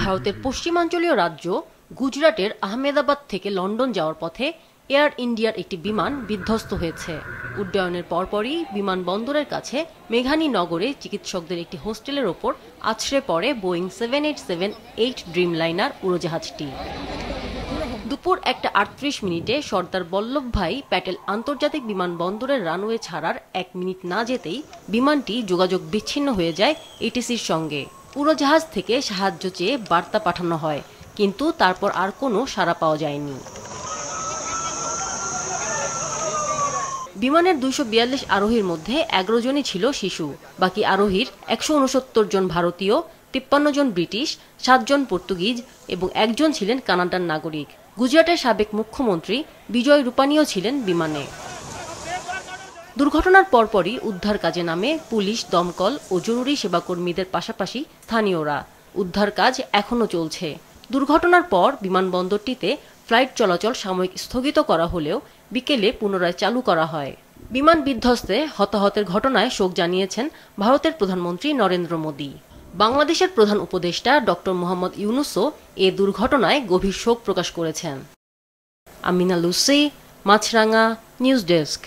ভারতের পশ্চিমাঞ্চলীয় রাজ্য গুজরাটের আহমেদাবাদ থেকে লন্ডন যাওয়ার পথে এয়ার ইন্ডিয়ার একটি বিমান বিধ্বস্ত হয়েছে। উড্ডয়নের পরপরই বিমানবন্দরের কাছে মেঘানী নগরে চিকিৎসকদের একটি হোস্টেলের ওপর আছড়ে পড়ে বোয়িং 7878 ড্রিমলাইনার উড়োজাহাজটি। দুপুর 1:38 সর্দার বল্লভভাই প্যাটেল আন্তর্জাতিক বিমানবন্দরের রানওয়ে ছাড়ার 1 মিনিট না যেতেই বিমানটি যোগাযোগ বিচ্ছিন্ন হয়ে যায় এটিসির সঙ্গে। উড়োজাহাজ থেকে সাহায্য চেয়ে বার্তা পাঠানো হয়, কিন্তু তারপর আর কোনো সাড়া পাওয়া যায়নি। বিমানের 242 আরোহীর মধ্যে 11 জনই ছিল শিশু। বাকি আরোহীর 169 জন ভারতীয়, 53 জন ব্রিটিশ, 7 জন পর্তুগিজ এবং 1 জন ছিলেন কানাডার নাগরিক। গুজরাটের সাবেক মুখ্যমন্ত্রী বিজয় রূপানীও ছিলেন বিমানে। দুর্ঘটনার পরপরই উদ্ধার কাজে নামে পুলিশ, দমকল ও জরুরি সেবা কর্মীদের পাশাপাশি স্থানীয়রা। উদ্ধার কাজ এখনও চলছে। দুর্ঘটনার পর বিমানবন্দরটিতে ফ্লাইট চলাচল সাময়িক স্থগিত করা হলেও বিকেলে পুনরায় চালু করা হয়। বিমান বিধ্বস্তে হতাহতের ঘটনায় শোক জানিয়েছেন ভারতের প্রধানমন্ত্রী নরেন্দ্র মোদী। বাংলাদেশের প্রধান উপদেষ্টা ডক্টর মোহাম্মদ ইউনূসও এ দুর্ঘটনায় গভীর শোক প্রকাশ করেছেন। আমিনা লুসি, মাছরাঙা, নিউজ ডেস্ক।